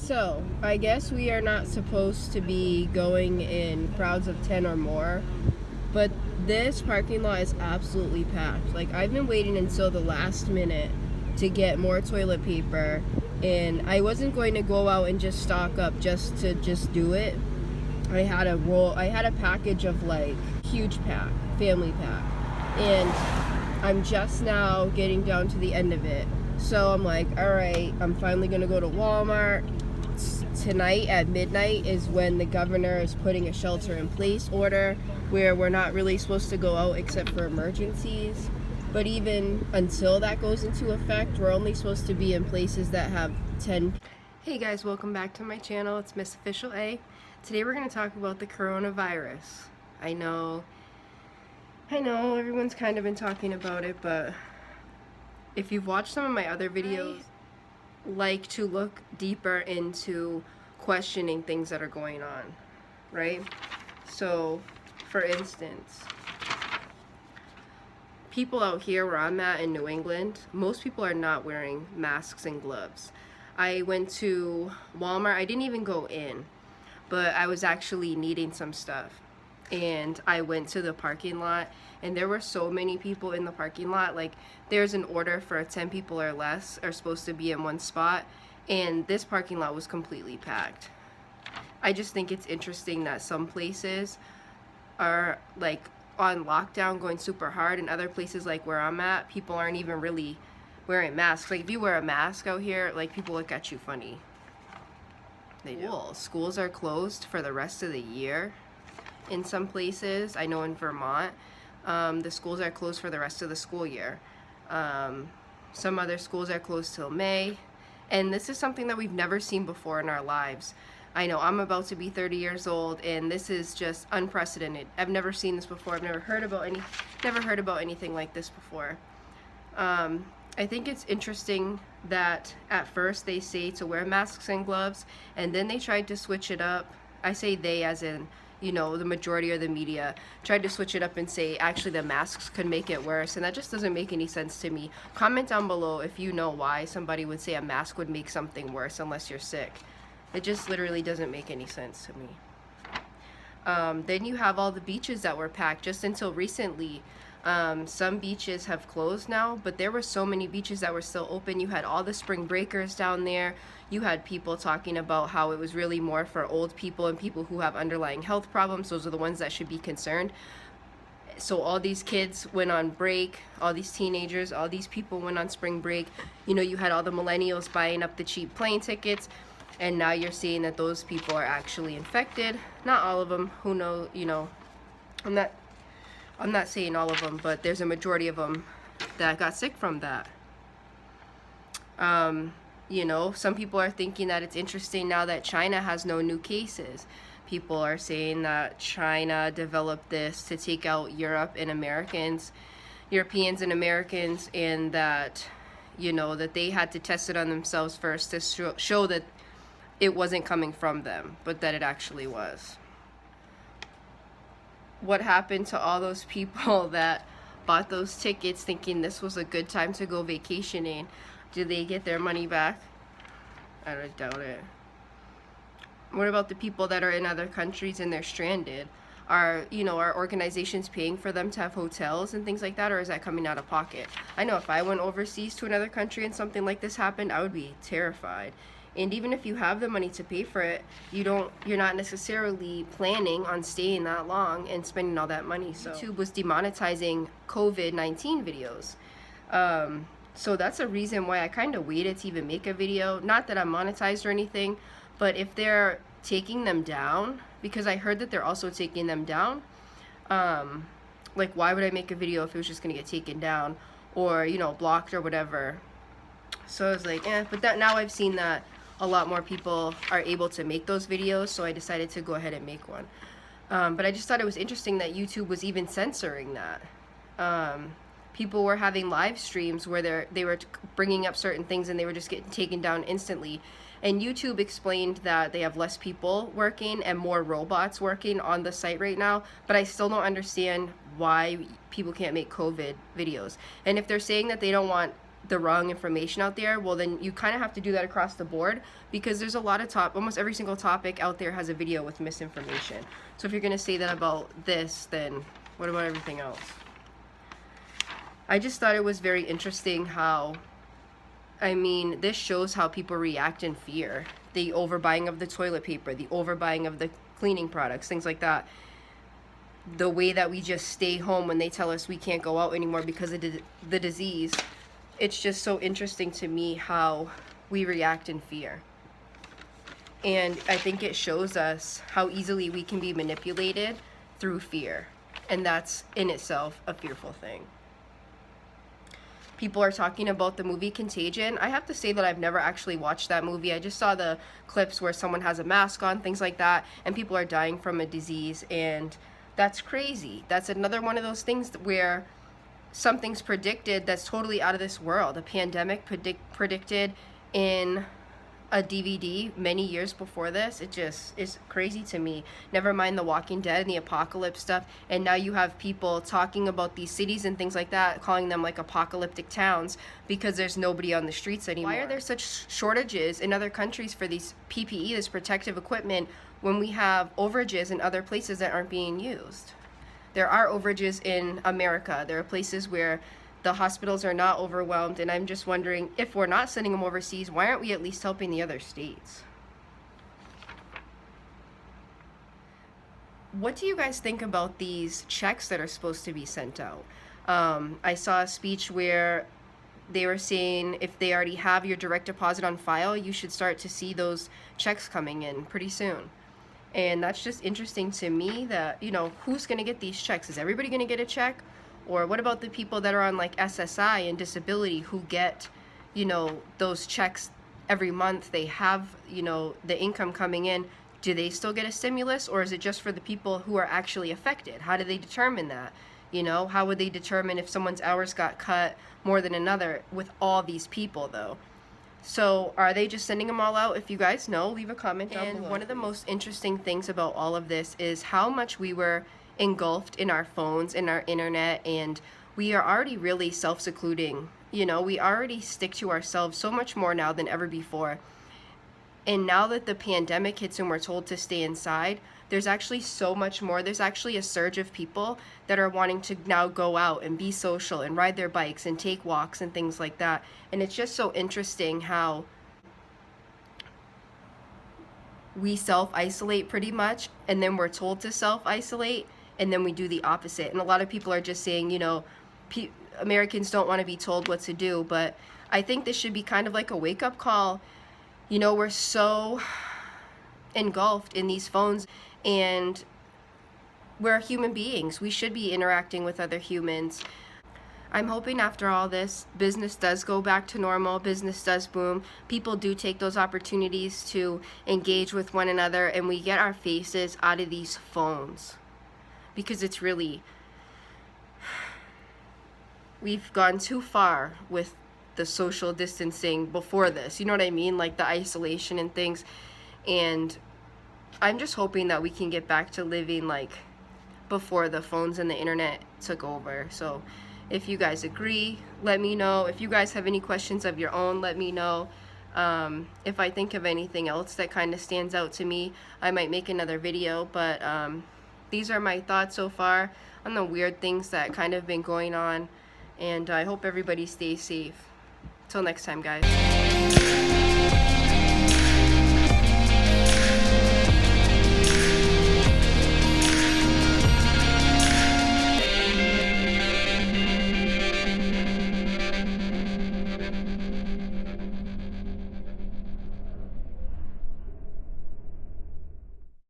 So, I guess we are not supposed to be going in crowds of 10 or more, but this parking lot is absolutely packed. Like, I've been waiting until the last minute to get more toilet paper, and I wasn't going to go out and just stock up just to do it. I had a package of like huge pack, family pack, and I'm just now getting down to the end of it. So I'm like, all right, I'm finally gonna go to Walmart. Tonight at midnight is when the governor is putting a shelter in place order where we're not really supposed to go out except for emergencies. But even until that goes into effect, we're only supposed to be in places that have 10. Hey guys, welcome back to my channel. It's Miss Official A. Today we're going to talk about the coronavirus. I know everyone's kind of been talking about it, but if you've watched some of my other videos, like to look deeper into questioning things that are going on, right? So, for instance, people out here where I'm at in New England, most people are not wearing masks and gloves. I went to Walmart. I didn't even go in, but I was actually needing some stuff. And I went to the parking lot, and there were so many people in the parking lot. Like, there's an order for 10 people or less are supposed to be in one spot, and this parking lot was completely packed. I just think it's interesting that some places are like on lockdown going super hard, and other places like where I'm at, people aren't even really wearing masks. Like, if you wear a mask out here, like, people look at you funny. They do. Schools are closed for the rest of the year. In some places, I know in Vermont, the schools are closed for the rest of the school year. Some other schools are closed till May, and this is something that we've never seen before in our lives. I know I'm about to be 30 years old, and this is just unprecedented. I've never seen this before. I've never heard about anything like this before. I think it's interesting that at first they say to wear masks and gloves, and then they tried to switch it up. I say they as in, you know, the majority of the media tried to switch it up and say actually the masks could make it worse, and that just doesn't make any sense to me. Comment down below if you know why somebody would say a mask would make something worse unless you're sick. It just literally doesn't make any sense to me. Then you have all the beaches that were packed just until recently. Some beaches have closed now, but there were so many beaches that were still open. You had all the spring breakers down there. You had people talking about how it was really more for old people and people who have underlying health problems. Those are the ones that should be concerned. So all these kids went on break, all these teenagers, all these people went on spring break. You know, you had all the millennials buying up the cheap plane tickets, and now you're seeing that those people are actually infected. Not all of them, who know, you know, I'm not saying all of them, but there's a majority of them that got sick from that. You know, some people are thinking that it's interesting now that China has no new cases. People are saying that China developed this to take out Europeans and Americans, and that, you know, that they had to test it on themselves first to show that it wasn't coming from them, but that it actually was. What happened to all those people that bought those tickets thinking this was a good time to go vacationing? Did they get their money back? I doubt it. What about the people that are in other countries and they're stranded? Are organizations paying for them to have hotels and things like that, or is that coming out of pocket? I know if I went overseas to another country and something like this happened, I would be terrified. And even if you have the money to pay for it, you're not necessarily planning on staying that long and spending all that money. So YouTube was demonetizing COVID-19 videos. So that's a reason why I kind of waited to even make a video. Not that I'm monetized or anything, but if they're taking them down, because I heard that they're also taking them down, like, why would I make a video if it was just gonna get taken down or, you know, blocked or whatever? So I was like, but that now I've seen that a lot more people are able to make those videos, so I decided to go ahead and make one. But I just thought it was interesting that YouTube was even censoring that. People were having live streams where they were bringing up certain things and they were just getting taken down instantly. And YouTube explained that they have less people working and more robots working on the site right now, but I still don't understand why people can't make COVID videos. And if they're saying that they don't want the wrong information out there, well then you kind of have to do that across the board, because there's a lot of almost every single topic out there has a video with misinformation. So if you're going to say that about this, then what about everything else? I just thought it was very interesting how, I mean, this shows how people react in fear. The overbuying of the toilet paper, the overbuying of the cleaning products, things like that. The way that we just stay home when they tell us we can't go out anymore because of the disease. It's just so interesting to me how we react in fear. And I think it shows us how easily we can be manipulated through fear. And that's in itself a fearful thing. People are talking about the movie Contagion. I have to say that I've never actually watched that movie. I just saw the clips where someone has a mask on, things like that, and people are dying from a disease, and that's crazy. That's another one of those things where something's predicted that's totally out of this world. A pandemic predicted in a DVD many years before this. It just is crazy to me. Never mind the Walking Dead and the apocalypse stuff, and now you have people talking about these cities and things like that, calling them like apocalyptic towns because there's nobody on the streets anymore. Why are there such shortages in other countries for these PPE, this protective equipment, when we have overages in other places that aren't being used? There are overages in America. There are places where the hospitals are not overwhelmed, and I'm just wondering, if we're not sending them overseas, why aren't we at least helping the other states? What do you guys think about these checks that are supposed to be sent out? I saw a speech where they were saying if they already have your direct deposit on file, you should start to see those checks coming in pretty soon. And that's just interesting to me that, you know, who's going to get these checks? Is everybody going to get a check? Or what about the people that are on like SSI and disability who get, you know, those checks every month? They have, you know, the income coming in. Do they still get a stimulus, or is it just for the people who are actually affected? How do they determine that? You know, how would they determine if someone's hours got cut more than another with all these people though? So are they just sending them all out? If you guys know, leave a comment down below. And one of the most interesting things about all of this is how much we were engulfed in our phones, in our internet, and we are already really self-secluding. You know, we already stick to ourselves so much more now than ever before. And now that the pandemic hits and we're told to stay inside, there's actually so much more. There's actually a surge of people that are wanting to now go out and be social and ride their bikes and take walks and things like that. And it's just so interesting how we self-isolate pretty much, and then we're told to self-isolate, and then we do the opposite. And a lot of people are just saying, you know, Americans don't want to be told what to do, but I think this should be kind of like a wake-up call. You know, we're so engulfed in these phones, and we're human beings. We should be interacting with other humans. I'm hoping after all this, business does go back to normal, business does boom, people do take those opportunities to engage with one another, and we get our faces out of these phones. Because it's really, we've gone too far with the social distancing before this, you know what I mean, like the isolation and things. And I'm just hoping that we can get back to living like before the phones and the internet took over. So if you guys agree, let me know. If you guys have any questions of your own, let me know. If I think of anything else that kind of stands out to me, I might make another video. But these are my thoughts so far on the weird things that kind of been going on, and I hope everybody stays safe. Till next time, guys.